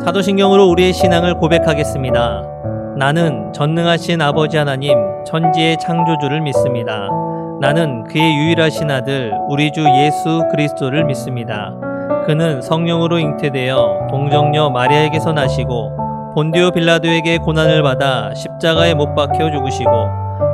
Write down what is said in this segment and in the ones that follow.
사도신경으로 우리의 신앙을 고백하겠습니다. 나는 전능하신 아버지 하나님 천지의 창조주를 믿습니다. 나는 그의 유일하신 아들 우리 주 예수 그리스도를 믿습니다. 그는 성령으로 잉태되어 동정녀 마리아에게서 나시고 본디오 빌라도에게 고난을 받아 십자가에 못 박혀 죽으시고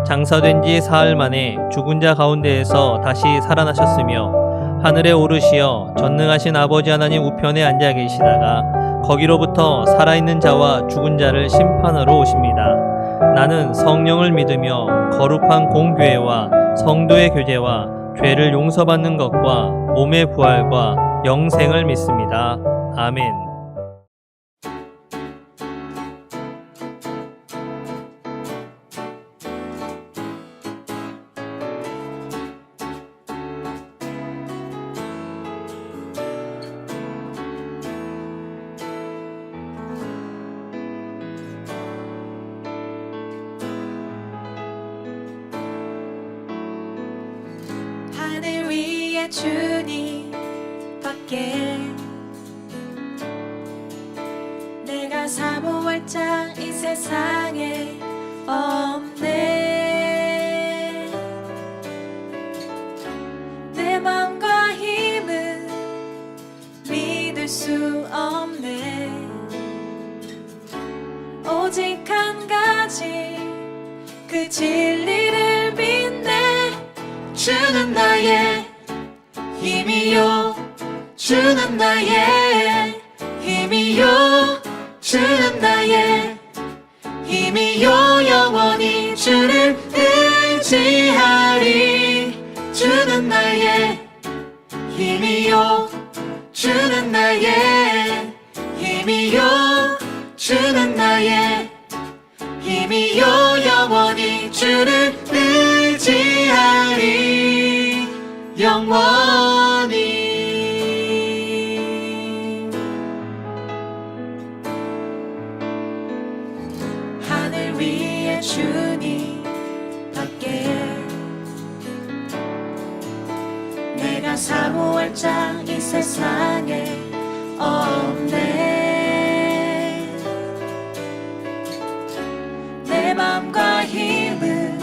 장사된 지 사흘 만에 죽은 자 가운데에서 다시 살아나셨으며 하늘에 오르시어 전능하신 아버지 하나님 우편에 앉아 계시다가 거기로부터 살아있는 자와 죽은 자를 심판하러 오십니다. 나는 성령을 믿으며 거룩한 공교회와 성도의 교제와 죄를 용서받는 것과 몸의 부활과 영생을 믿습니다. 아멘. 하늘 위에 주님 밖에 내가 사모할 자 이 세상에 없네. 내 맘과 힘은 믿을 수 없네. 오직 한 가지 그 진리를 믿네. 주는 나의 힘이요, 주는 나의 힘이요, 주는 나의 힘이요. 영원히 주를 의지하리. 주는 나의 힘이요, 주는 나의 힘이요, 주는 나의 힘이요. 영원히 주를 의지하리. 영원히. 하늘 위에 주님 밖에 내가 사모할 자 이 세상에 없네. 내 맘과 힘은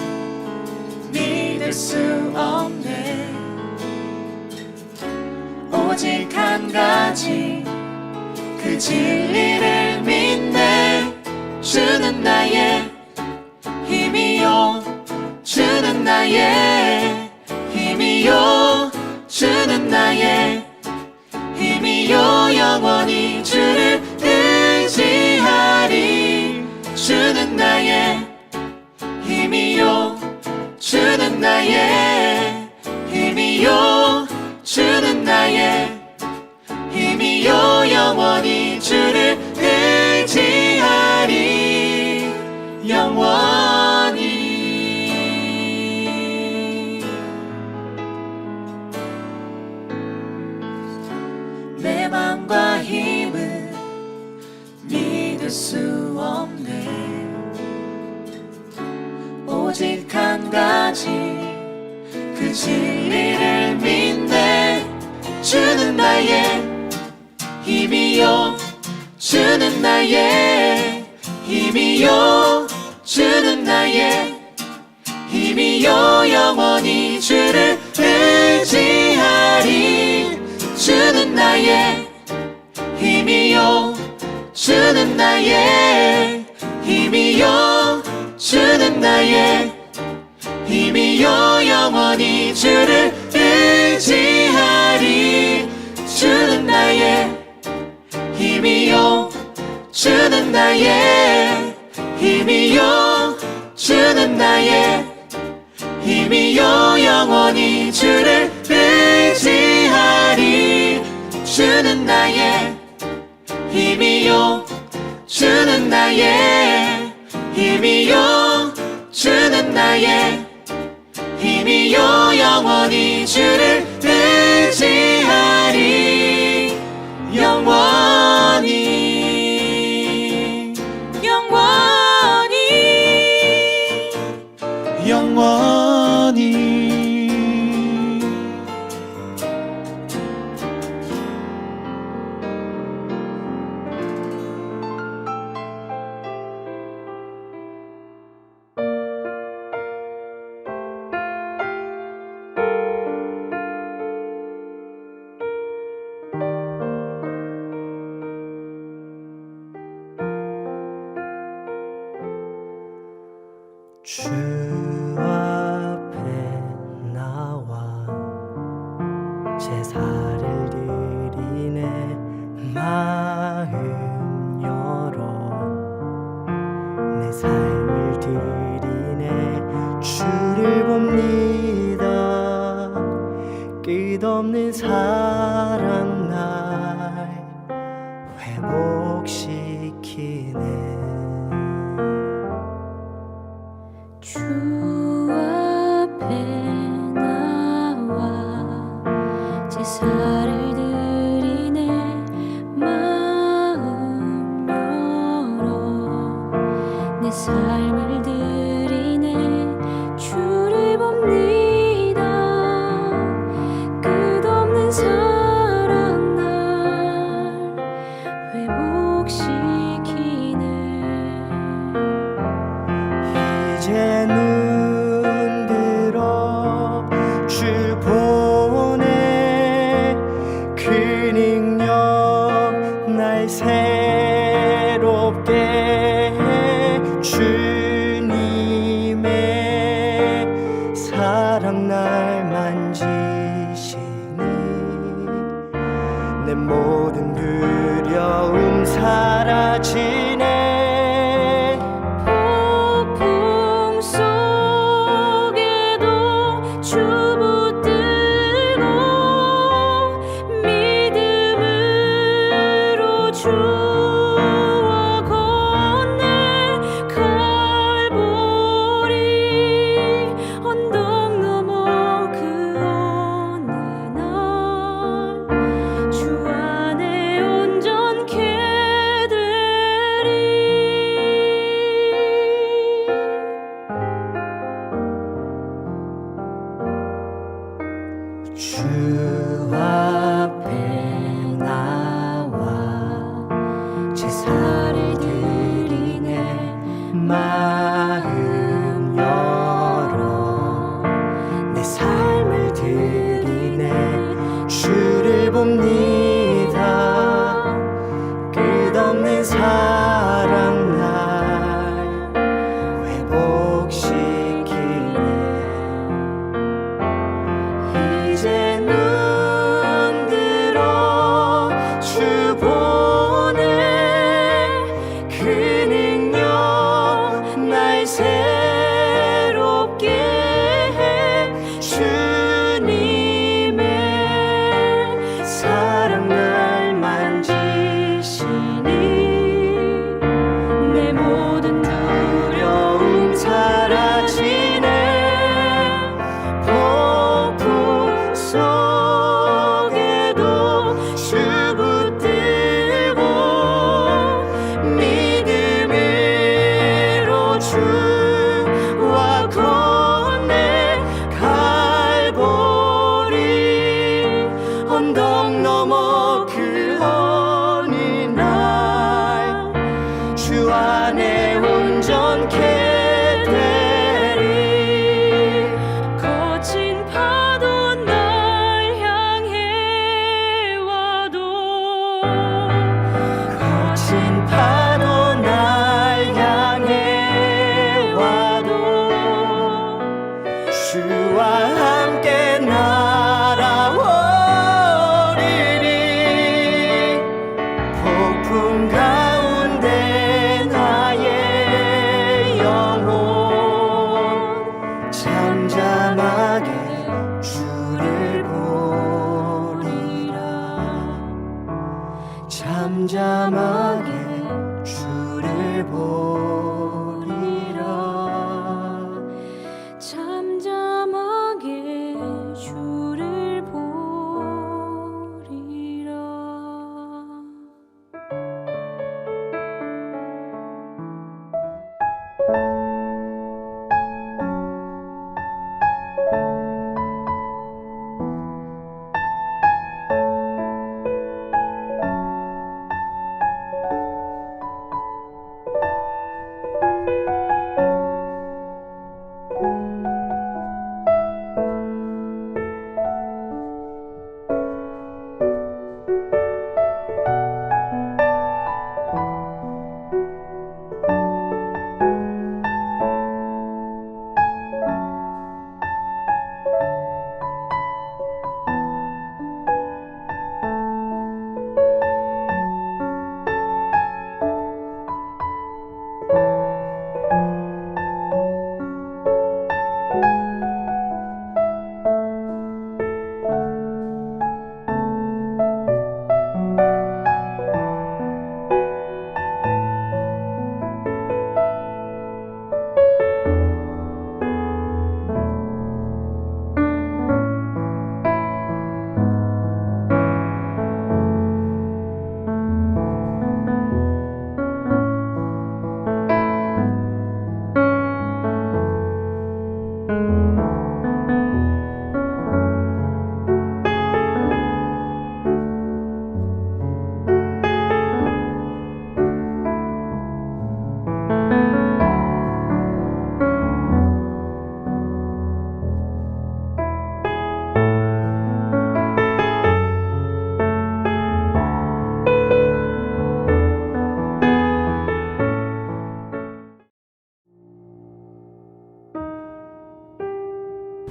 믿을 수 없네. 오직 한 가지 그 진리를 믿네. 주는 나의 힘이요, 주는 나의 힘이요, 주는 나의 힘이요. 영원히 주를 의지하리. 주는 나의 힘이요, 주는 나의 힘이요, 주는 나의 힘이요. 영원히 주를 의지하리. 영원히. 내 맘과 힘은 믿을 수 없네. 오직 한 가지 그 진리를 믿네. 주는 나의 힘이요, 주는 나의 힘이요, 주는 나의 힘이요. 영원히 주를 의지하리. 주는 나의 힘이요, 주는 나의 힘이요, 주는 나의 힘이요. 영원히 주를 의지하리. 주는 나의 힘이요, 주는 나의 힘이요, 주는 나의 힘이요. 영원히 주를 의지하리. 주는 나의 힘이요, 주는 나의 힘이요, 주는 나의 힘이요. 영원히 주를 의지하리. 영원히. 영원히. 영원히. 주 앞에 나와 제사를 드리네. 마음 열어 내 삶을 드리네. 주를 봅니다. 끝없는 사랑 날 회복시키네. 주 앞에 나와 제사를 드리네. 마음 열어 내 삶을 드리네. 주를 봅니다. 이제 눈 들어 주 보내 그 능력 날 새롭게 해 주님의 사랑 날 만지시니 내 모든 두려움 사라지네 폭풍 속에도 주 붙들고 믿음으로 주와 건네 갈보리 언덕 넘어 그 어느 날 주 안에 온전케 되리. 주 앞에 나와 제사를 드리네 마음 열어 내 삶을 드리네 주를 봅니다 끝없는 사랑 날 회복시키네 이제 눈 들어 주 보내 그 능력 날 새롭게 해 주님의 사랑 날 만지시니 내 모든 두려움 사라지네 폭풍 속에도 주 붙들고 믿음으로 주와 건네 갈보리 언덕 넘어 그 어느 날 주 안에 온전케 되리 거친 파도 날 향해 와도 거친 파도 날 향해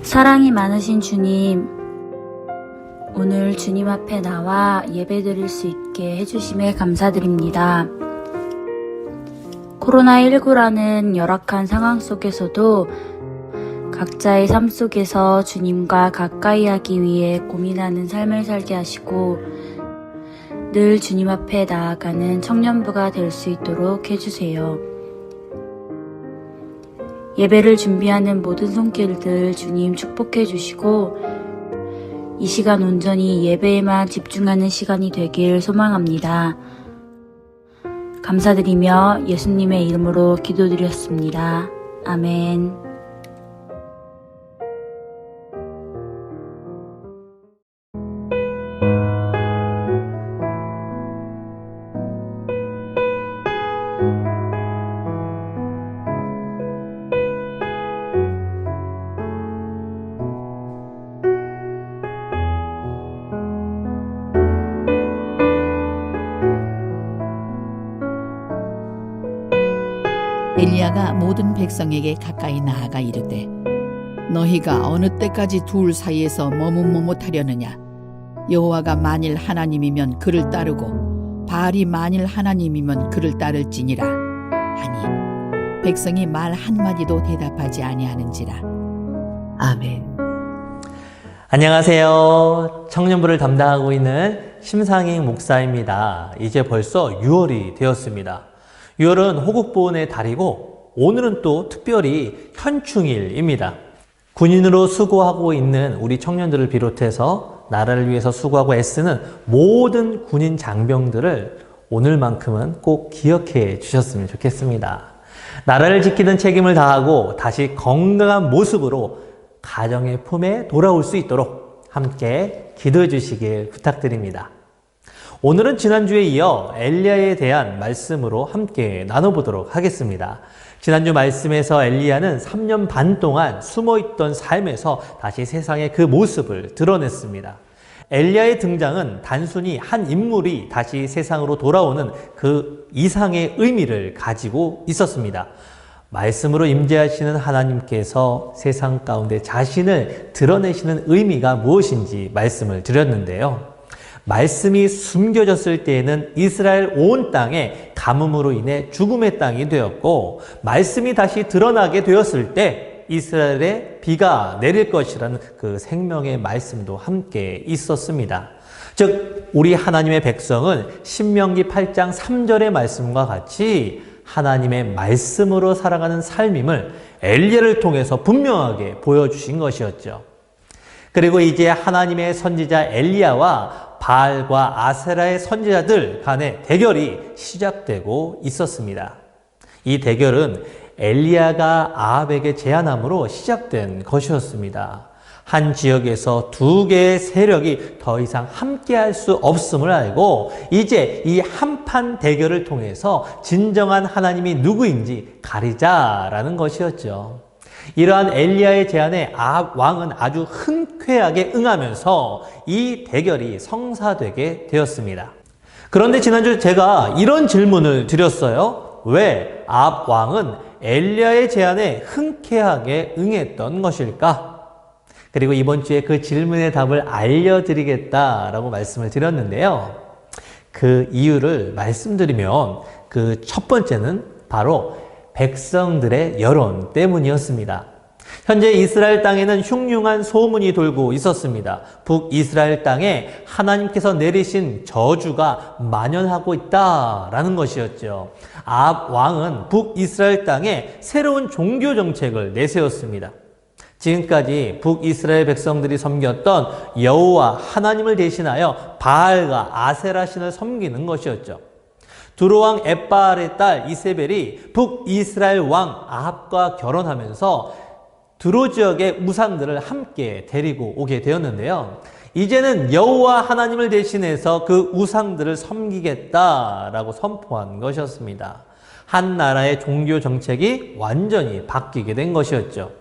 사랑이 많으신 주님, 오늘 주님 앞에 나와 예배드릴 수 있게 해주심에 감사드립니다. 코로나19라는 열악한 상황 속에서도 각자의 삶 속에서 주님과 가까이 하기 위해 고민하는 삶을 살게 하시고 늘 주님 앞에 나아가는 청년부가 될 수 있도록 해주세요. 예배를 준비하는 모든 손길들 주님 축복해 주시고 이 시간 온전히 예배에만 집중하는 시간이 되길 소망합니다. 감사드리며 예수님의 이름으로 기도드렸습니다. 아멘. 엘리야가 모든 백성에게 가까이 나아가 이르되 너희가 어느 때까지 둘 사이에서 머뭇머뭇하려느냐. 여호와가 만일 하나님이면 그를 따르고 바알이 만일 하나님이면 그를 따를지니라 하니 백성이 말 한마디도 대답하지 아니하는지라. 아멘. 안녕하세요. 청년부를 담당하고 있는 심상익 목사입니다. 이제 벌써 6월이 되었습니다. 6월은 호국보훈의 달이고 오늘은 또 특별히 현충일입니다. 군인으로 수고하고 있는 우리 청년들을 비롯해서 나라를 위해서 수고하고 애쓰는 모든 군인 장병들을 오늘만큼은 꼭 기억해 주셨으면 좋겠습니다. 나라를 지키는 책임을 다하고 다시 건강한 모습으로 가정의 품에 돌아올 수 있도록 함께 기도해 주시길 부탁드립니다. 오늘은 지난주에 이어 엘리야에 대한 말씀으로 함께 나눠보도록 하겠습니다. 지난주 말씀에서 엘리야는 3년 반 동안 숨어있던 삶에서 다시 세상의 그 모습을 드러냈습니다. 엘리야의 등장은 단순히 한 인물이 다시 세상으로 돌아오는 그 이상의 의미를 가지고 있었습니다. 말씀으로 임재하시는 하나님께서 세상 가운데 자신을 드러내시는 의미가 무엇인지 말씀을 드렸는데요. 말씀이 숨겨졌을 때에는 이스라엘 온 땅에 가뭄으로 인해 죽음의 땅이 되었고 말씀이 다시 드러나게 되었을 때 이스라엘에 비가 내릴 것이라는 그 생명의 말씀도 함께 있었습니다. 즉 우리 하나님의 백성은 신명기 8장 3절의 말씀과 같이 하나님의 말씀으로 살아가는 삶임을 엘리야를 통해서 분명하게 보여주신 것이었죠. 그리고 이제 하나님의 선지자 엘리야와 바알과 아세라의 선지자들 간의 대결이 시작되고 있었습니다. 이 대결은 엘리야가 아합에게 제안함으로 시작된 것이었습니다. 한 지역에서 두 개의 세력이 더 이상 함께할 수 없음을 알고 이제 이 한판 대결을 통해서 진정한 하나님이 누구인지 가리자라는 것이었죠. 이러한 엘리야의 제안에 아합 왕은 아주 흔쾌하게 응하면서 이 대결이 성사되게 되었습니다. 그런데 지난주 제가 이런 질문을 드렸어요. 왜 아합 왕은 엘리야의 제안에 흔쾌하게 응했던 것일까? 그리고 이번 주에 그 질문의 답을 알려드리겠다라고 말씀을 드렸는데요. 그 이유를 말씀드리면 그 첫 번째는 바로 백성들의 여론 때문이었습니다. 현재 이스라엘 땅에는 흉흉한 소문이 돌고 있었습니다. 북이스라엘 땅에 하나님께서 내리신 저주가 만연하고 있다라는 것이었죠. 아합 왕은 북이스라엘 땅에 새로운 종교 정책을 내세웠습니다. 지금까지 북이스라엘 백성들이 섬겼던 여호와 하나님을 대신하여 바알과 아세라 신을 섬기는 것이었죠. 두로왕 엣바알의 딸 이세벨이 북이스라엘 왕 아합과 결혼하면서 두로 지역의 우상들을 함께 데리고 오게 되었는데요. 이제는 여호와 하나님을 대신해서 그 우상들을 섬기겠다라고 선포한 것이었습니다. 한 나라의 종교 정책이 완전히 바뀌게 된 것이었죠.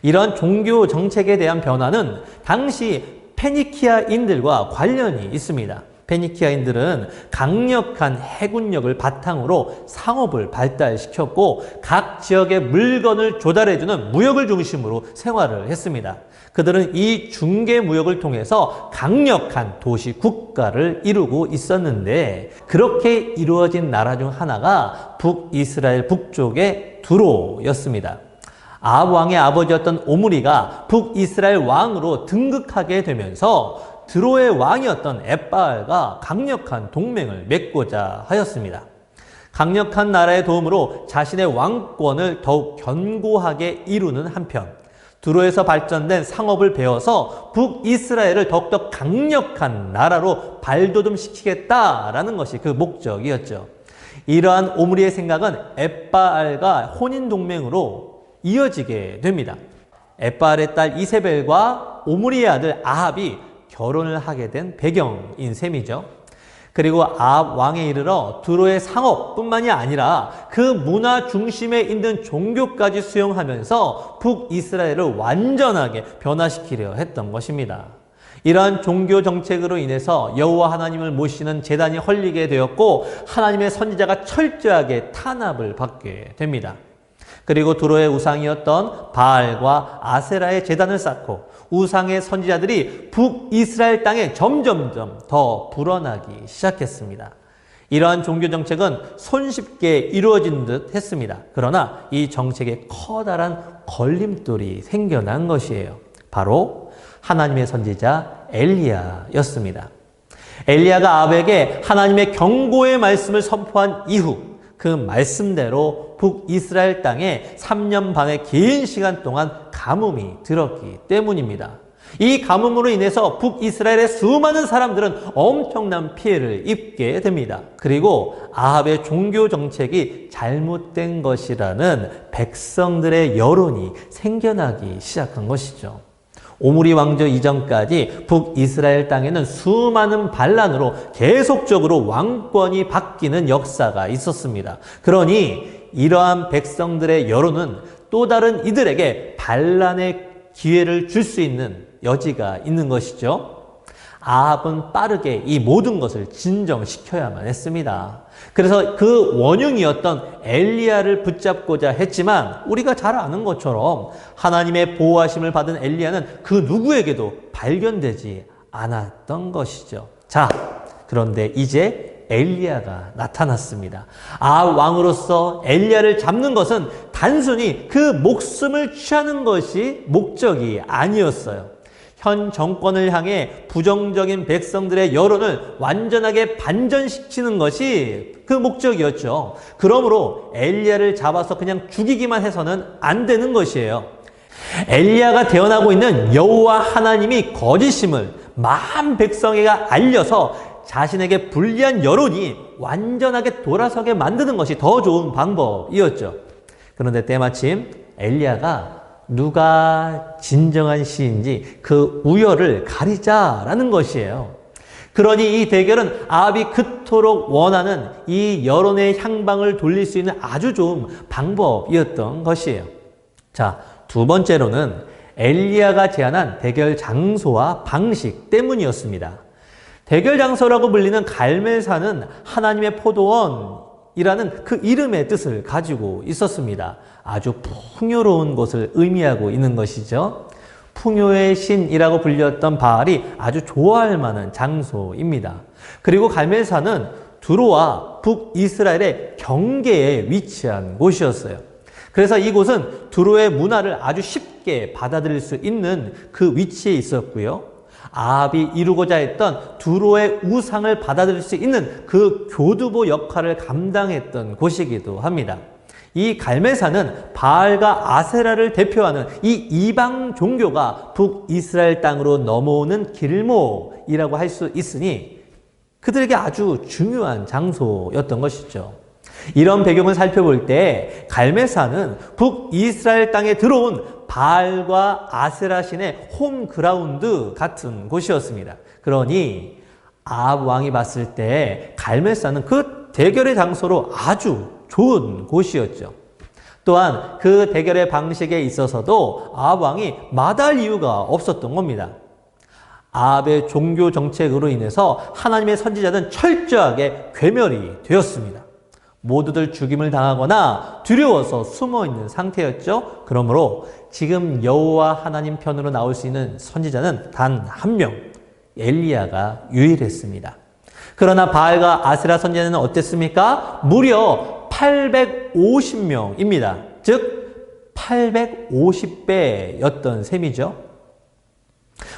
이런 종교 정책에 대한 변화는 당시 페니키아인들과 관련이 있습니다. 페니키아인들은 강력한 해군력을 바탕으로 상업을 발달시켰고 각 지역의 물건을 조달해주는 무역을 중심으로 생활을 했습니다. 그들은 이 중개 무역을 통해서 강력한 도시 국가를 이루고 있었는데 그렇게 이루어진 나라 중 하나가 북이스라엘 북쪽의 두로였습니다. 아합 왕의 아버지였던 오므리가 북이스라엘 왕으로 등극하게 되면서 드로의 왕이었던 엣바알과 강력한 동맹을 맺고자 하였습니다. 강력한 나라의 도움으로 자신의 왕권을 더욱 견고하게 이루는 한편 드로에서 발전된 상업을 배워서 북이스라엘을 더욱더 강력한 나라로 발돋움시키겠다라는 것이 그 목적이었죠. 이러한 오므리의 생각은 엣바알과 혼인동맹으로 이어지게 됩니다. 엣바알의 딸 이세벨과 오므리의 아들 아합이 결혼을 하게 된 배경인 셈이죠. 그리고 아합 왕에 이르러 드로의 상업뿐만이 아니라 그 문화 중심에 있는 종교까지 수용하면서 북이스라엘을 완전하게 변화시키려 했던 것입니다. 이러한 종교 정책으로 인해서 여호와 하나님을 모시는 제단이 헐리게 되었고 하나님의 선지자가 철저하게 탄압을 받게 됩니다. 그리고 드로의 우상이었던 바알과 아세라의 제단을 쌓고 우상의 선지자들이 북이스라엘 땅에 점점점 더 불어나기 시작했습니다. 이러한 종교 정책은 손쉽게 이루어진 듯 했습니다. 그러나 이 정책에 커다란 걸림돌이 생겨난 것이에요. 바로 하나님의 선지자 엘리야였습니다. 엘리야가 아합에게 하나님의 경고의 말씀을 선포한 이후 그 말씀대로 북이스라엘 땅에 3년 반의 긴 시간 동안 가뭄이 들었기 때문입니다. 이 가뭄으로 인해서 북이스라엘의 수많은 사람들은 엄청난 피해를 입게 됩니다. 그리고 아합의 종교 정책이 잘못된 것이라는 백성들의 여론이 생겨나기 시작한 것이죠. 오므리 왕조 이전까지 북이스라엘 땅에는 수많은 반란으로 계속적으로 왕권이 바뀌는 역사가 있었습니다. 그러니 이러한 백성들의 여론은 또 다른 이들에게 반란의 기회를 줄 수 있는 여지가 있는 것이죠. 아합은 빠르게 이 모든 것을 진정시켜야만 했습니다. 그래서 그 원흉이었던 엘리야를 붙잡고자 했지만 우리가 잘 아는 것처럼 하나님의 보호하심을 받은 엘리야는 그 누구에게도 발견되지 않았던 것이죠. 자, 그런데 이제 엘리야가 나타났습니다. 아합 왕으로서 엘리야를 잡는 것은 단순히 그 목숨을 취하는 것이 목적이 아니었어요. 현 정권을 향해 부정적인 백성들의 여론을 완전하게 반전시키는 것이 그 목적이었죠. 그러므로 엘리야를 잡아서 그냥 죽이기만 해서는 안 되는 것이에요. 엘리야가 대언하고 있는 여호와 하나님이 거짓임을 만 백성에게 알려서 자신에게 불리한 여론이 완전하게 돌아서게 만드는 것이 더 좋은 방법이었죠. 그런데 때마침 엘리야가 누가 진정한 시인지 그 우열을 가리자라는 것이에요. 그러니 이 대결은 아합이 그토록 원하는 이 여론의 향방을 돌릴 수 있는 아주 좋은 방법이었던 것이에요. 자, 두 번째로는 엘리야가 제안한 대결 장소와 방식 때문이었습니다. 대결 장소라고 불리는 갈멜산은 하나님의 포도원이라는 그 이름의 뜻을 가지고 있었습니다. 아주 풍요로운 곳을 의미하고 있는 것이죠. 풍요의 신이라고 불렸던 바알이 아주 좋아할 만한 장소입니다. 그리고 갈멜산은 두로와 북이스라엘의 경계에 위치한 곳이었어요. 그래서 이곳은 두로의 문화를 아주 쉽게 받아들일 수 있는 그 위치에 있었고요. 아합이 이루고자 했던 두로의 우상을 받아들일 수 있는 그 교두보 역할을 감당했던 곳이기도 합니다. 이 갈멜산은 바알과 아세라를 대표하는 이 이방 종교가 북이스라엘 땅으로 넘어오는 길목이라고 할 수 있으니 그들에게 아주 중요한 장소였던 것이죠. 이런 배경을 살펴볼 때 갈멜산은 북이스라엘 땅에 들어온 바알과 아세라 신의 홈그라운드 같은 곳이었습니다. 그러니 아합 왕이 봤을 때 갈멜산은 그 대결의 장소로 아주 좋은 곳이었죠. 또한 그 대결의 방식에 있어서도 아합 왕이 마다할 이유가 없었던 겁니다. 아합의 종교 정책으로 인해서 하나님의 선지자는 철저하게 괴멸이 되었습니다. 모두들 죽임을 당하거나 두려워서 숨어 있는 상태였죠. 그러므로 지금 여호와 하나님 편으로 나올 수 있는 선지자는 단 한 명, 엘리야가 유일했습니다. 그러나 바알과 아세라 선지자는 어땠습니까? 무려 850명입니다. 즉 850배였던 셈이죠.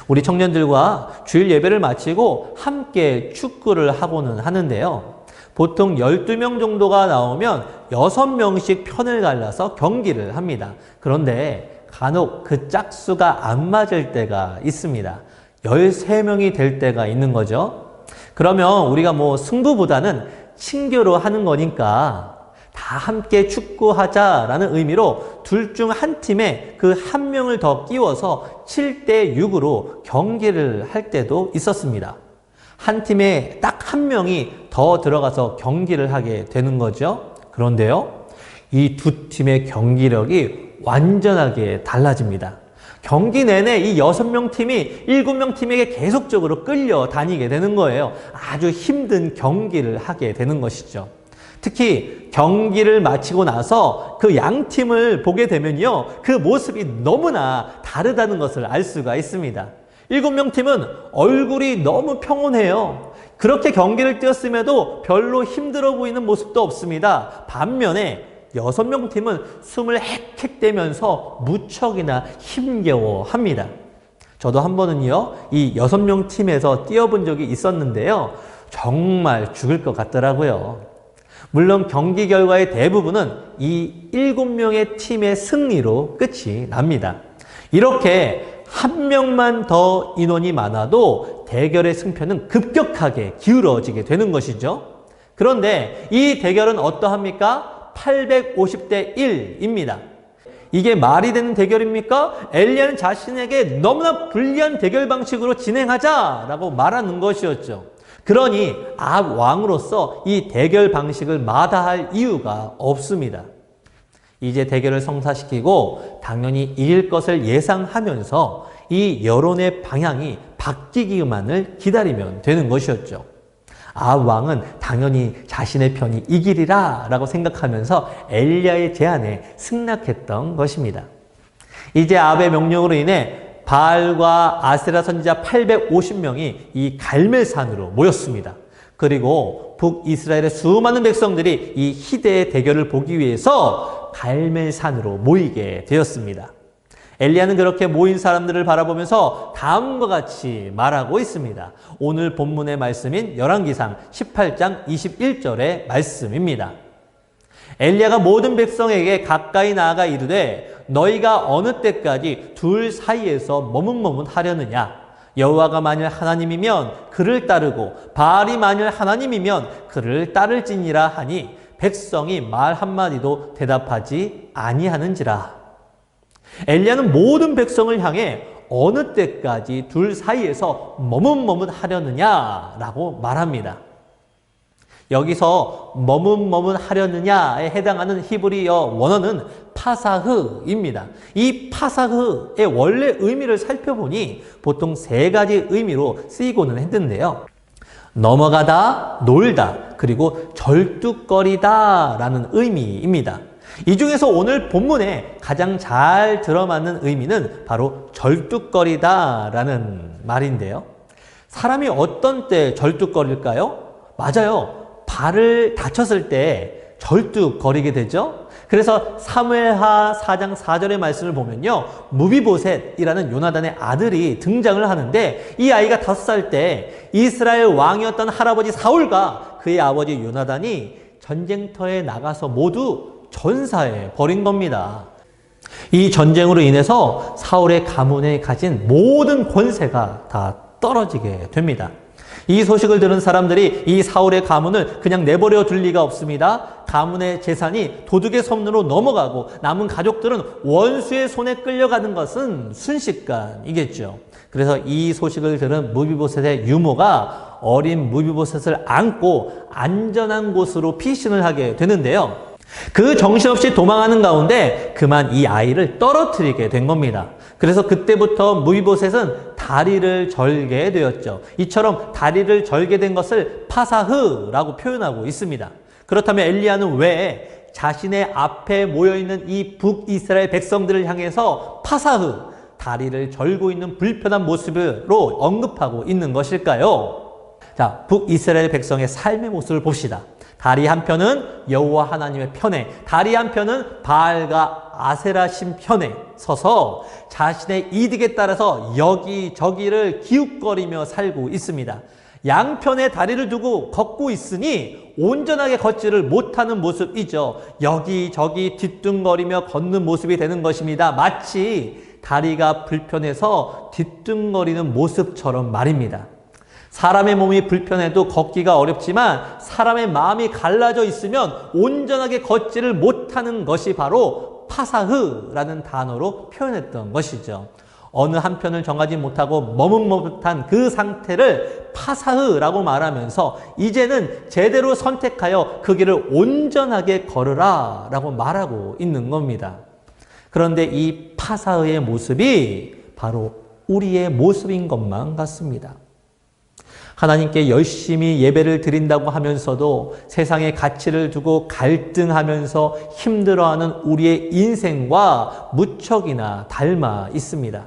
우리 청년들과 주일 예배를 마치고 함께 축구를 하고는 하는데요. 보통 12명 정도가 나오면 6명씩 편을 갈라서 경기를 합니다. 그런데 간혹 그 짝수가 안 맞을 때가 있습니다. 13명이 될 때가 있는 거죠. 그러면 우리가 승부보다는 친교로 하는 거니까 다 함께 축구하자라는 의미로 둘 중 한 팀에 그 한 명을 더 끼워서 7대 6으로 경기를 할 때도 있었습니다. 한 팀에 딱 한 명이 더 들어가서 경기를 하게 되는 거죠. 그런데요, 이 두 팀의 경기력이 완전하게 달라집니다. 경기 내내 이 6명 팀이 7명 팀에게 계속적으로 끌려다니게 되는 거예요. 아주 힘든 경기를 하게 되는 것이죠. 특히 경기를 마치고 나서 그 양 팀을 보게 되면요, 그 모습이 너무나 다르다는 것을 알 수가 있습니다. 7명 팀은 얼굴이 너무 평온해요. 그렇게 경기를 뛰었음에도 별로 힘들어 보이는 모습도 없습니다. 반면에 6명 팀은 숨을 헥헥대면서 무척이나 힘겨워합니다. 저도 한 번은요, 이 6명 팀에서 뛰어본 적이 있었는데요, 정말 죽을 것 같더라고요. 물론 경기 결과의 대부분은 이 7명의 팀의 승리로 끝이 납니다. 이렇게 한 명만 더 인원이 많아도 대결의 승패는 급격하게 기울어지게 되는 것이죠. 그런데 이 대결은 어떠합니까? 850대 1입니다. 이게 말이 되는 대결입니까? 엘리야는 자신에게 너무나 불리한 대결 방식으로 진행하자라고 말하는 것이었죠. 그러니 아합 왕으로서 이 대결 방식을 마다할 이유가 없습니다. 이제 대결을 성사시키고 당연히 이길 것을 예상하면서 이 여론의 방향이 바뀌기만을 기다리면 되는 것이었죠. 아합 왕은 당연히 자신의 편이 이기리라 라고 생각하면서 엘리야의 제안에 승낙했던 것입니다. 이제 아합의 명령으로 인해 바알과 아세라 선지자 850명이 이 갈멜산으로 모였습니다. 그리고 북이스라엘의 수많은 백성들이 이 희대의 대결을 보기 위해서 갈멜산으로 모이게 되었습니다. 엘리야는 그렇게 모인 사람들을 바라보면서 다음과 같이 말하고 있습니다. 오늘 본문의 말씀인 열왕기상 18장 21절의 말씀입니다. 엘리야가 모든 백성에게 가까이 나아가 이르되 너희가 어느 때까지 둘 사이에서 머뭇머뭇하려느냐? 여호와가 만일 하나님이면 그를 따르고 바알이 만일 하나님이면 그를 따를지니라 하니 백성이 말 한마디도 대답하지 아니하는지라. 엘리야는 모든 백성을 향해 어느 때까지 둘 사이에서 머뭇머뭇하려느냐라고 말합니다. 여기서 머뭇머뭇하려느냐에 해당하는 히브리어 원어는 파사흐입니다. 이 파사흐의 원래 의미를 살펴보니 보통 세 가지 의미로 쓰이고는 했는데요. 넘어가다, 놀다, 그리고 절뚝거리다 라는 의미입니다. 이 중에서 오늘 본문에 가장 잘 들어맞는 의미는 바로 절뚝거리다 라는 말인데요. 사람이 어떤 때 절뚝거릴까요? 맞아요. 발을 다쳤을 때 절뚝거리게 되죠. 그래서 사무엘하 4장 4절의 말씀을 보면요, 무비보셋이라는 요나단의 아들이 등장을 하는데 이 아이가 5살 때 이스라엘 왕이었던 할아버지 사울과 그의 아버지 요나단이 전쟁터에 나가서 모두 전사해 버린 겁니다. 이 전쟁으로 인해서 사울의 가문에 가진 모든 권세가 다 떨어지게 됩니다. 이 소식을 들은 사람들이 이 사울의 가문을 그냥 내버려 둘 리가 없습니다. 가문의 재산이 도둑의 손으로 넘어가고 남은 가족들은 원수의 손에 끌려가는 것은 순식간이겠죠. 그래서 이 소식을 들은 무비보셋의 유모가 어린 무비보셋을 안고 안전한 곳으로 피신을 하게 되는데요. 그 정신없이 도망하는 가운데 그만 이 아이를 떨어뜨리게 된 겁니다. 그래서 그때부터 무이보셋은 다리를 절게 되었죠. 이처럼 다리를 절게 된 것을 파사흐라고 표현하고 있습니다. 그렇다면 엘리야는 왜 자신의 앞에 모여있는 이 북이스라엘 백성들을 향해서 파사흐, 다리를 절고 있는 불편한 모습으로 언급하고 있는 것일까요? 자, 북이스라엘 백성의 삶의 모습을 봅시다. 다리 한편은 여호와 하나님의 편에, 다리 한편은 바알과 아세라 신 편에 서서 자신의 이득에 따라서 여기저기를 기웃거리며 살고 있습니다. 양편에 다리를 두고 걷고 있으니 온전하게 걷지를 못하는 모습이죠. 여기저기 뒤뚱거리며 걷는 모습이 되는 것입니다. 마치 다리가 불편해서 뒤뚱거리는 모습처럼 말입니다. 사람의 몸이 불편해도 걷기가 어렵지만 사람의 마음이 갈라져 있으면 온전하게 걷지를 못하는 것이 바로 파사흐라는 단어로 표현했던 것이죠. 어느 한편을 정하지 못하고 머뭇머뭇한 그 상태를 파사흐라고 말하면서 이제는 제대로 선택하여 그 길을 온전하게 걸으라 라고 말하고 있는 겁니다. 그런데 이 파사흐의 모습이 바로 우리의 모습인 것만 같습니다. 하나님께 열심히 예배를 드린다고 하면서도 세상의 가치를 두고 갈등하면서 힘들어하는 우리의 인생과 무척이나 닮아 있습니다.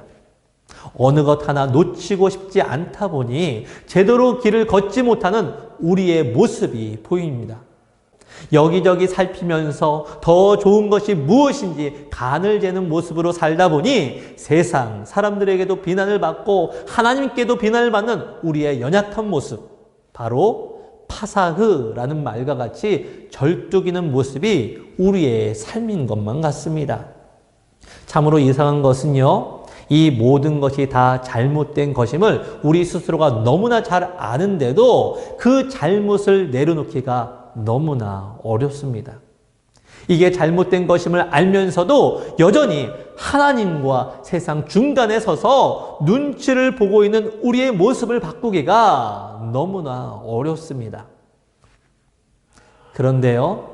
어느 것 하나 놓치고 싶지 않다 보니 제대로 길을 걷지 못하는 우리의 모습이 보입니다. 여기저기 살피면서 더 좋은 것이 무엇인지 간을 재는 모습으로 살다 보니 세상 사람들에게도 비난을 받고 하나님께도 비난을 받는 우리의 연약한 모습, 바로 파사흐라는 말과 같이 절뚝이는 모습이 우리의 삶인 것만 같습니다. 참으로 이상한 것은요, 이 모든 것이 다 잘못된 것임을 우리 스스로가 너무나 잘 아는데도 그 잘못을 내려놓기가 너무나 어렵습니다. 이게 잘못된 것임을 알면서도 여전히 하나님과 세상 중간에 서서 눈치를 보고 있는 우리의 모습을 바꾸기가 너무나 어렵습니다. 그런데요,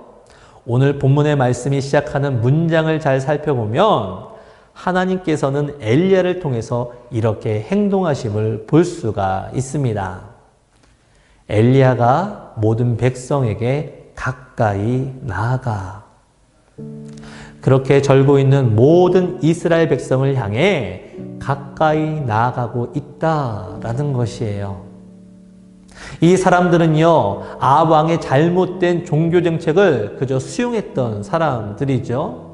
오늘 본문의 말씀이 시작하는 문장을 잘 살펴보면 하나님께서는 엘리야를 통해서 이렇게 행동하심을 볼 수가 있습니다. 엘리야가 모든 백성에게 가까이 나아가. 그렇게 절고 있는 모든 이스라엘 백성을 향해 가까이 나아가고 있다라는 것이에요. 이 사람들은요, 아왕의 잘못된 종교 정책을 그저 수용했던 사람들이죠.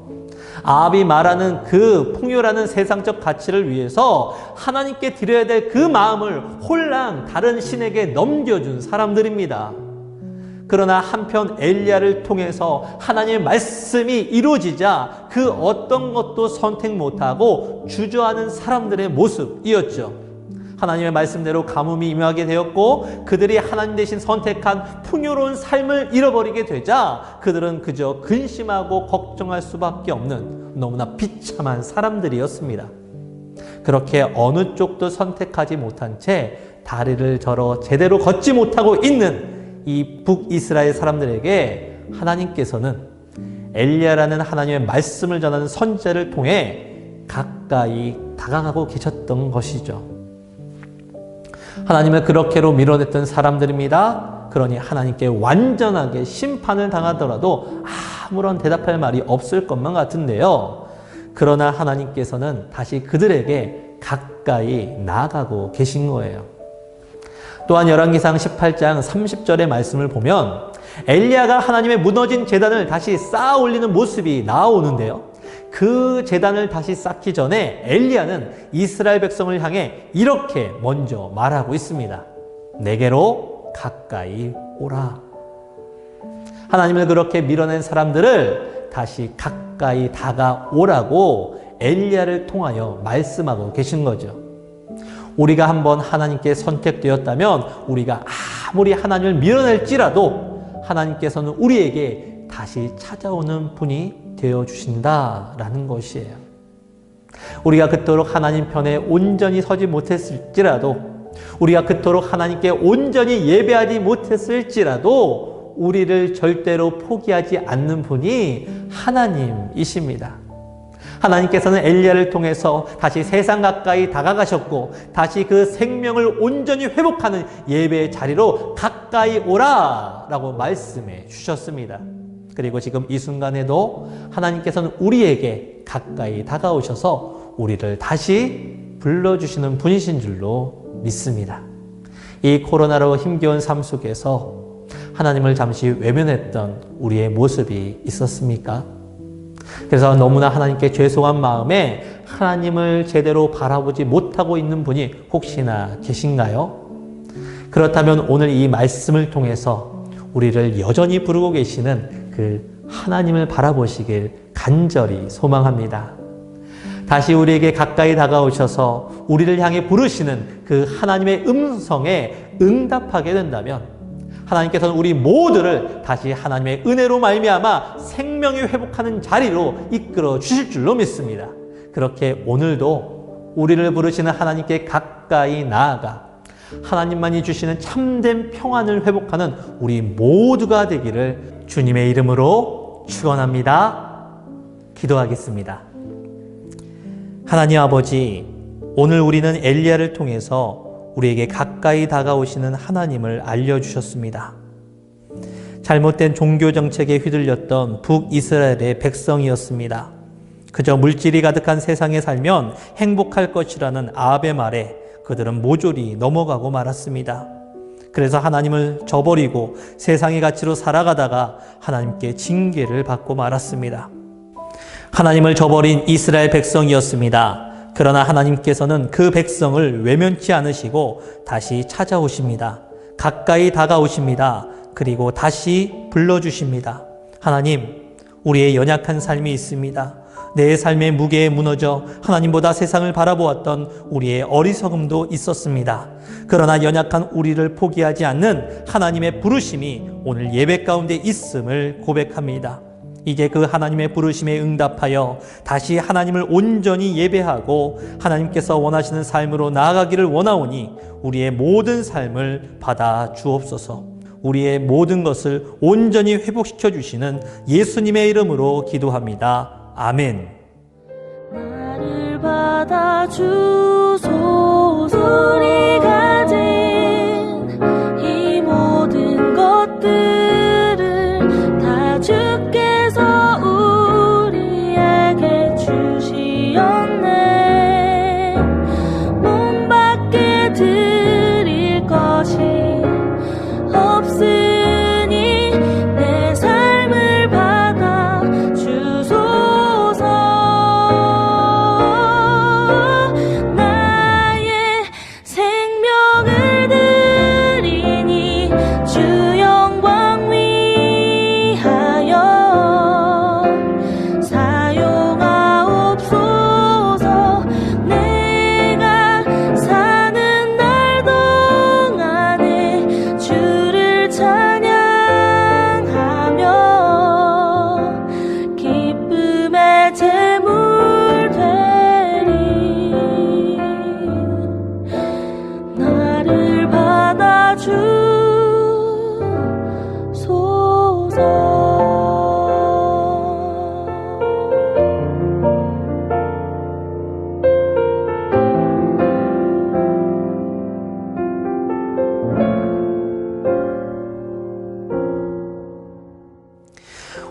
아합이 말하는 그 풍요라는 세상적 가치를 위해서 하나님께 드려야 될 그 마음을 홀랑 다른 신에게 넘겨준 사람들입니다. 그러나 한편 엘리야를 통해서 하나님의 말씀이 이루어지자 그 어떤 것도 선택 못하고 주저하는 사람들의 모습이었죠. 하나님의 말씀대로 가뭄이 임하게 되었고 그들이 하나님 대신 선택한 풍요로운 삶을 잃어버리게 되자 그들은 그저 근심하고 걱정할 수밖에 없는 너무나 비참한 사람들이었습니다. 그렇게 어느 쪽도 선택하지 못한 채 다리를 절어 제대로 걷지 못하고 있는 이 북이스라엘 사람들에게 하나님께서는 엘리야라는 하나님의 말씀을 전하는 선지자를 통해 가까이 다가가고 계셨던 것이죠. 하나님을 그렇게로 밀어냈던 사람들입니다. 그러니 하나님께 완전하게 심판을 당하더라도 아무런 대답할 말이 없을 것만 같은데요. 그러나 하나님께서는 다시 그들에게 가까이 나아가고 계신 거예요. 또한 열왕기상 18장 30절의 말씀을 보면 엘리야가 하나님의 무너진 제단을 다시 쌓아 올리는 모습이 나오는데요. 그 제단을 다시 쌓기 전에 엘리야는 이스라엘 백성을 향해 이렇게 먼저 말하고 있습니다. 내게로 가까이 오라. 하나님을 그렇게 밀어낸 사람들을 다시 가까이 다가오라고 엘리야를 통하여 말씀하고 계신 거죠. 우리가 한번 하나님께 선택되었다면 우리가 아무리 하나님을 밀어낼지라도 하나님께서는 우리에게 다시 찾아오는 분이 되어주신다라는 것이에요. 우리가 그토록 하나님 편에 온전히 서지 못했을지라도 우리가 그토록 하나님께 온전히 예배하지 못했을지라도 우리를 절대로 포기하지 않는 분이 하나님이십니다. 하나님께서는 엘리야를 통해서 다시 세상 가까이 다가가셨고 다시 그 생명을 온전히 회복하는 예배의 자리로 가까이 오라 라고 말씀해 주셨습니다. 그리고 지금 이 순간에도 하나님께서는 우리에게 가까이 다가오셔서 우리를 다시 불러주시는 분이신 줄로 믿습니다. 이 코로나로 힘겨운 삶 속에서 하나님을 잠시 외면했던 우리의 모습이 있었습니까? 그래서 너무나 하나님께 죄송한 마음에 하나님을 제대로 바라보지 못하고 있는 분이 혹시나 계신가요? 그렇다면 오늘 이 말씀을 통해서 우리를 여전히 부르고 계시는 그 하나님을 바라보시길 간절히 소망합니다. 다시 우리에게 가까이 다가오셔서 우리를 향해 부르시는 그 하나님의 음성에 응답하게 된다면 하나님께서는 우리 모두를 다시 하나님의 은혜로 말미암아 생명이 회복하는 자리로 이끌어 주실 줄로 믿습니다. 그렇게 오늘도 우리를 부르시는 하나님께 가까이 나아가 하나님만이 주시는 참된 평안을 회복하는 우리 모두가 되기를 주님의 이름으로 축원합니다. 기도하겠습니다. 하나님 아버지, 오늘 우리는 엘리야를 통해서 우리에게 가까이 다가오시는 하나님을 알려주셨습니다. 잘못된 종교 정책에 휘둘렸던 북이스라엘의 백성이었습니다. 그저 물질이 가득한 세상에 살면 행복할 것이라는 아합의 말에 그들은 모조리 넘어가고 말았습니다. 그래서 하나님을 저버리고 세상의 가치로 살아가다가 하나님께 징계를 받고 말았습니다. 하나님을 저버린 이스라엘 백성이었습니다. 그러나 하나님께서는 그 백성을 외면치 않으시고 다시 찾아오십니다. 가까이 다가오십니다. 그리고 다시 불러주십니다. 하나님, 우리의 연약한 삶이 있습니다. 내 삶의 무게에 무너져 하나님보다 세상을 바라보았던 우리의 어리석음도 있었습니다. 그러나 연약한 우리를 포기하지 않는 하나님의 부르심이 오늘 예배 가운데 있음을 고백합니다. 이제 그 하나님의 부르심에 응답하여 다시 하나님을 온전히 예배하고 하나님께서 원하시는 삶으로 나아가기를 원하오니 우리의 모든 삶을 받아 주옵소서. 우리의 모든 것을 온전히 회복시켜 주시는 예수님의 이름으로 기도합니다. 아멘. 나를 받아주소서. 우리 가진 이 모든 것들을 다 주께서 우리에게 주시었네. 몸 밖에 드릴 것이 없으니 내 삶을 받아 주소서. 나의 생명을 드리니 주 영광 위하여 사용하옵소서. 내가 사는 날 동안에 주를 찬양하며 기쁨의 제물 되리. 나를 받아주소서.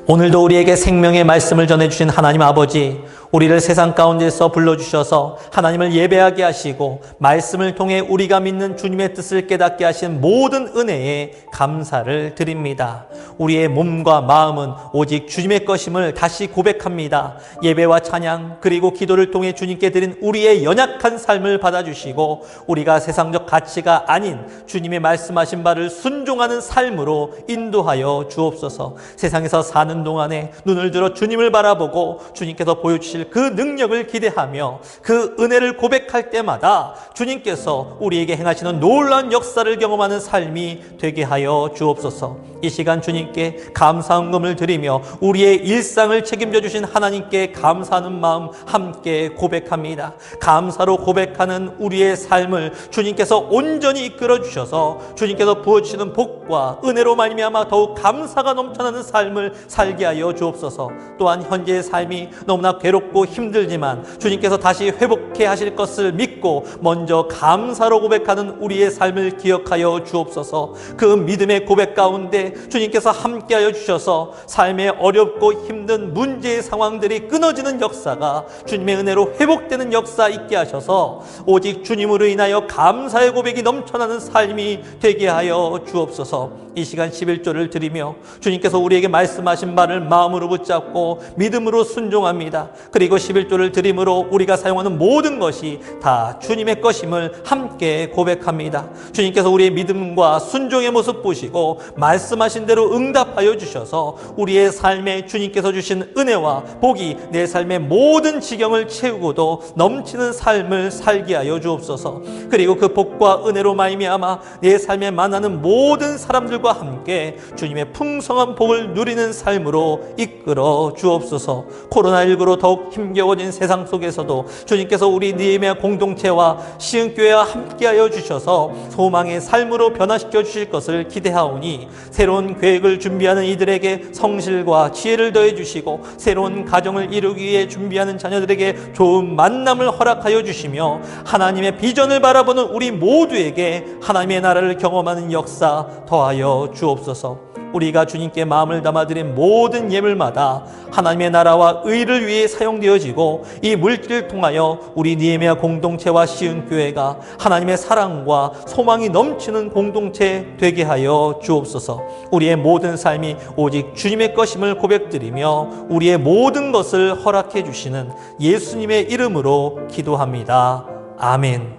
오늘도 우리에게 생명의 말씀을 전해주신 하나님 아버지, 우리를 세상 가운데서 불러주셔서 하나님을 예배하게 하시고 말씀을 통해 우리가 믿는 주님의 뜻을 깨닫게 하신 모든 은혜에 감사를 드립니다. 우리의 몸과 마음은 오직 주님의 것임을 다시 고백합니다. 예배와 찬양 그리고 기도를 통해 주님께 드린 우리의 연약한 삶을 받아주시고 우리가 세상적 가치가 아닌 주님의 말씀하신 바를 순종하는 삶으로 인도하여 주옵소서. 세상에서 사는 동안에 눈을 들어 주님을 바라보고 주님께서 보여주실 주실 그 능력을 기대하며 그 은혜를 고백할 때마다 주님께서 우리에게 행하시는 놀라운 역사를 경험하는 삶이 되게 하여 주옵소서. 이 시간 주님께 감사헌금을 드리며 우리의 일상을 책임져 주신 하나님께 감사하는 마음 함께 고백합니다. 감사로 고백하는 우리의 삶을 주님께서 온전히 이끌어 주셔서 주님께서 부어주시는 복과 은혜로 말미암아 더욱 감사가 넘쳐나는 삶을 살게 하여 주옵소서. 또한 현재의 삶이 너무나 괴롭고 힘들지만 주님께서 다시 회복해 하실 것을 믿고 먼저 감사로 고백하는 우리의 삶을 기억하여 주옵소서. 그 믿음의 고백 가운데 주님께서 함께하여 주셔서 삶의 어렵고 힘든 문제의 상황들이 끊어지는 역사가 주님의 은혜로 회복되는 역사 있게 하셔서 오직 주님으로 인하여 감사의 고백이 넘쳐나는 삶이 되게 하여 주옵소서. 이 시간 11조를 드리며 주님께서 우리에게 말씀하신 바를 마음으로 붙잡고 믿음으로 순종합니다. 그리고 11조를 드림으로 우리가 사용하는 모든 것이 다 주님의 것임을 함께 고백합니다. 주님께서 우리의 믿음과 순종의 모습 보시고 말씀하신 대로 응답하여 주셔서 우리의 삶에 주님께서 주신 은혜와 복이 내 삶의 모든 지경을 채우고도 넘치는 삶을 살게 하여 주옵소서. 그리고 그 복과 은혜로 말미암아 내 삶에 만나는 모든 사람들과 함께 주님의 풍성한 복을 누리는 삶으로 이끌어 주옵소서. 코로나19로 더욱 힘겨워진 세상 속에서도 주님께서 우리 느헤미야 공동체와 시흥교회와 함께하여 주셔서 소망의 삶으로 변화시켜 주실 것을 기대하오니 새로운 계획을 준비하는 이들에게 성실과 지혜를 더해 주시고 새로운 가정을 이루기 위해 준비하는 자녀들에게 좋은 만남을 허락하여 주시며 하나님의 비전을 바라보는 우리 모두에게 하나님의 나라를 경험하는 역사 더하여 주옵소서. 우리가 주님께 마음을 담아드린 모든 예물마다 하나님의 나라와 의를 위해 사용되어지고 이 물질을 통하여 우리 느헤미야 공동체와 시흥교회가 하나님의 사랑과 소망이 넘치는 공동체 되게 하여 주옵소서. 우리의 모든 삶이 오직 주님의 것임을 고백드리며 우리의 모든 것을 허락해 주시는 예수님의 이름으로 기도합니다. 아멘.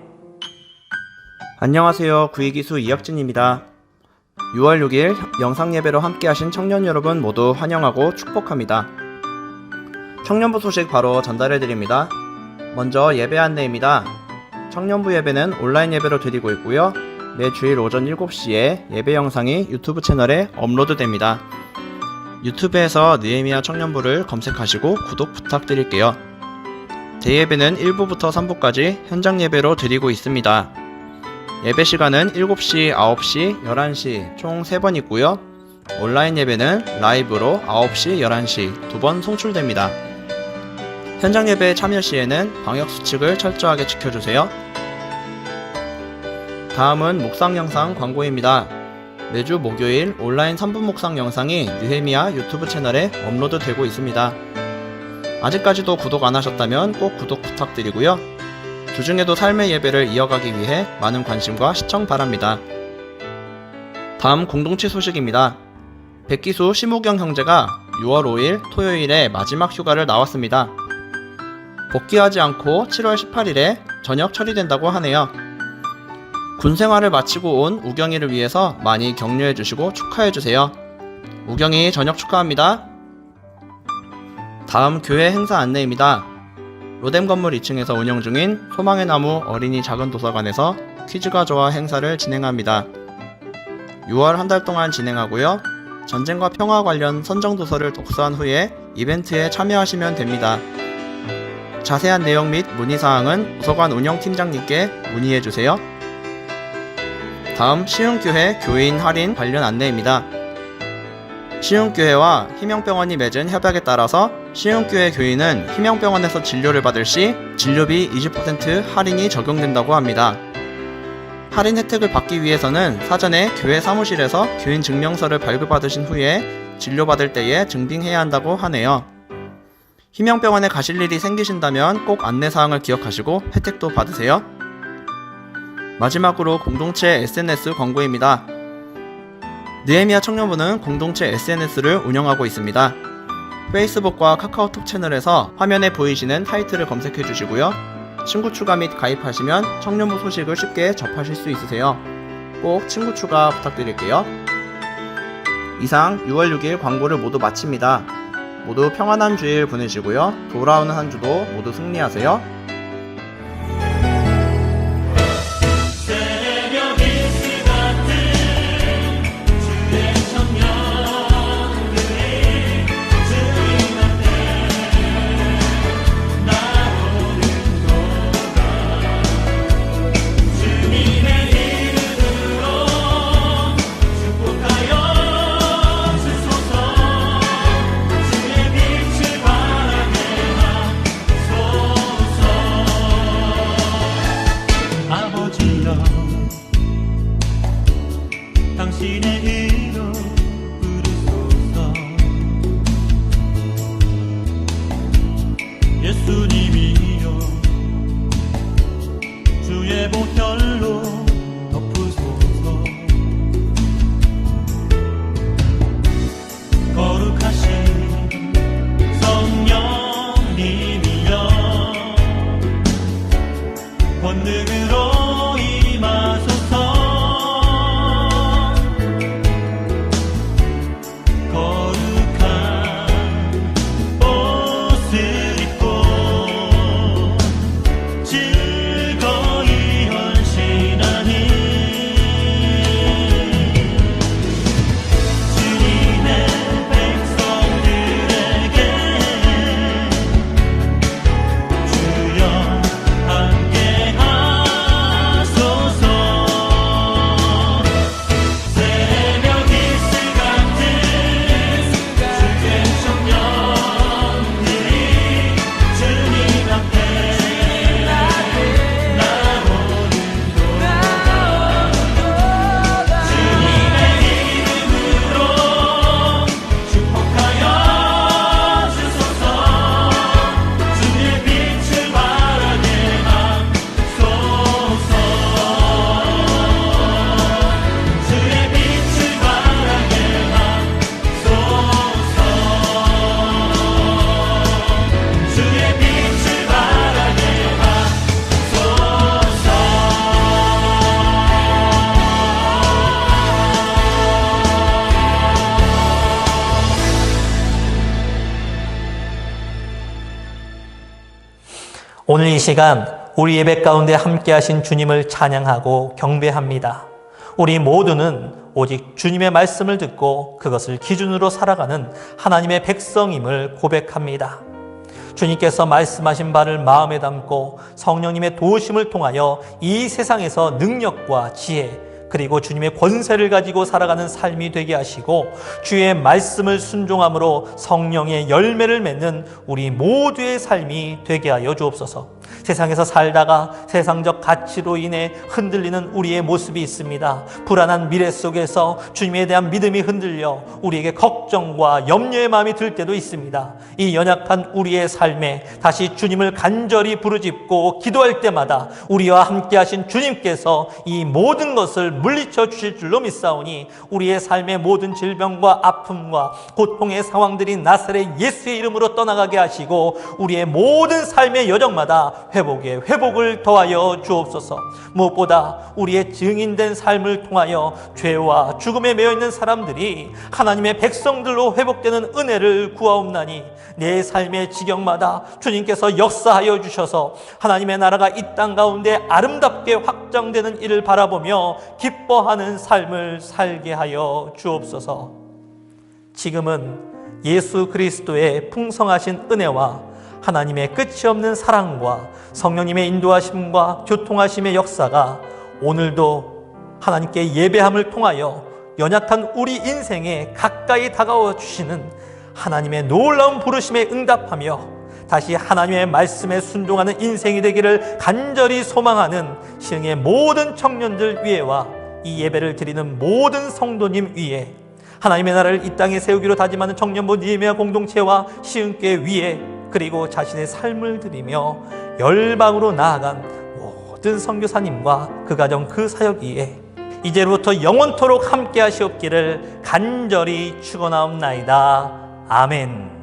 안녕하세요. 구이기수 이혁진입니다. 6월 6일 영상예배로 함께하신 청년 여러분 모두 환영하고 축복합니다. 청년부 소식 바로 전달해드립니다. 먼저 예배 안내입니다. 청년부 예배는 온라인 예배로 드리고 있고요. 매 주일 오전 7시에 예배 영상이 유튜브 채널에 업로드됩니다. 유튜브에서 느헤미야 청년부를 검색하시고 구독 부탁드릴게요. 대예배는 1부부터 3부까지 현장 예배로 드리고 있습니다. 예배 시간은 7시, 9시, 11시 총 3번 있고요. 온라인 예배는 라이브로 9시, 11시 2번 송출됩니다. 현장 예배 참여 시에는 방역수칙을 철저하게 지켜주세요. 다음은 묵상 영상 광고입니다. 매주 목요일 온라인 3분 묵상 영상이 느헤미야 유튜브 채널에 업로드되고 있습니다. 아직까지도 구독 안 하셨다면 꼭 구독 부탁드리고요. 주중에도 삶의 예배를 이어가기 위해 많은 관심과 시청 바랍니다. 다음 공동체 소식입니다. 백기수 심우경 형제가 6월 5일 토요일에 마지막 휴가를 나왔습니다. 복귀하지 않고 7월 18일에 전역 처리된다고 하네요. 군 생활을 마치고 온 우경이를 위해서 많이 격려해 주시고 축하해 주세요. 우경이 전역 축하합니다. 다음 교회 행사 안내입니다. 로뎀 건물 2층에서 운영 중인 소망의 나무 어린이 작은 도서관에서 퀴즈가 좋아 행사를 진행합니다. 6월 한 달 동안 진행하고요. 전쟁과 평화 관련 선정 도서를 독서한 후에 이벤트에 참여하시면 됩니다. 자세한 내용 및 문의사항은 도서관 운영팀장님께 문의해주세요. 다음 시흥교회 교인 할인 관련 안내입니다. 시흥교회와 희명병원이 맺은 협약에 따라서 시흥교회 교인은 희명병원에서 진료를 받을 시 진료비 20% 할인이 적용된다고 합니다. 할인 혜택을 받기 위해서는 사전에 교회 사무실에서 교인 증명서를 발급받으신 후에 진료받을 때에 증빙해야 한다고 하네요. 희명병원에 가실 일이 생기신다면 꼭 안내사항을 기억하시고 혜택도 받으세요. 마지막으로 공동체 SNS 광고입니다. 느헤미야 청년부는 공동체 SNS를 운영하고 있습니다. 페이스북과 카카오톡 채널에서 화면에 보이시는 타이틀을 검색해 주시고요. 친구 추가 및 가입하시면 청년부 소식을 쉽게 접하실 수 있으세요. 꼭 친구 추가 부탁드릴게요. 이상 6월 6일 광고를 모두 마칩니다. 모두 평안한 주일 보내시고요. 돌아오는 한 주도 모두 승리하세요. 당신의 이름 부르소서. 예수님이여 주의 보혈로 덮으소서. 거룩하신 성령님이여 권능으로 임하소서. 오늘 이 시간 우리 예배 가운데 함께 하신 주님을 찬양하고 경배합니다. 우리 모두는 오직 주님의 말씀을 듣고 그것을 기준으로 살아가는 하나님의 백성임을 고백합니다. 주님께서 말씀하신 바를 마음에 담고 성령님의 도우심을 통하여 이 세상에서 능력과 지혜 그리고 주님의 권세를 가지고 살아가는 삶이 되게 하시고 주의 말씀을 순종함으로 성령의 열매를 맺는 우리 모두의 삶이 되게 하여 주옵소서. 세상에서 살다가 세상적 가치로 인해 흔들리는 우리의 모습이 있습니다. 불안한 미래 속에서 주님에 대한 믿음이 흔들려 우리에게 걱정과 염려의 마음이 들 때도 있습니다. 이 연약한 우리의 삶에 다시 주님을 간절히 부르짖고 기도할 때마다 우리와 함께 하신 주님께서 이 모든 것을 물리쳐 주실 줄로 믿사오니 우리의 삶의 모든 질병과 아픔과 고통의 상황들이 나사렛 예수의 이름으로 떠나가게 하시고 우리의 모든 삶의 여정마다 회복에 회복을 더하여 주옵소서. 무엇보다 우리의 증인된 삶을 통하여 죄와 죽음에 매여있는 사람들이 하나님의 백성들로 회복되는 은혜를 구하옵나니 내 삶의 지경마다 주님께서 역사하여 주셔서 하나님의 나라가 이 땅 가운데 아름답게 확장되는 일을 바라보며 기뻐하는 삶을 살게 하여 주옵소서. 지금은 예수 그리스도의 풍성하신 은혜와 하나님의 끝이 없는 사랑과 성령님의 인도하심과 교통하심의 역사가 오늘도 하나님께 예배함을 통하여 연약한 우리 인생에 가까이 다가와 주시는 하나님의 놀라운 부르심에 응답하며 다시 하나님의 말씀에 순종하는 인생이 되기를 간절히 소망하는 시흥의 모든 청년들 위에와 이 예배를 드리는 모든 성도님 위에 하나님의 나라를 이 땅에 세우기로 다짐하는 청년부 니에미아 공동체와 시흥교회 위에 그리고 자신의 삶을 드리며 열방으로 나아간 모든 선교사님과 그 가정 그 사역 위에 이제로부터 영원토록 함께 하시옵기를 간절히 축원하옵나이다. 아멘.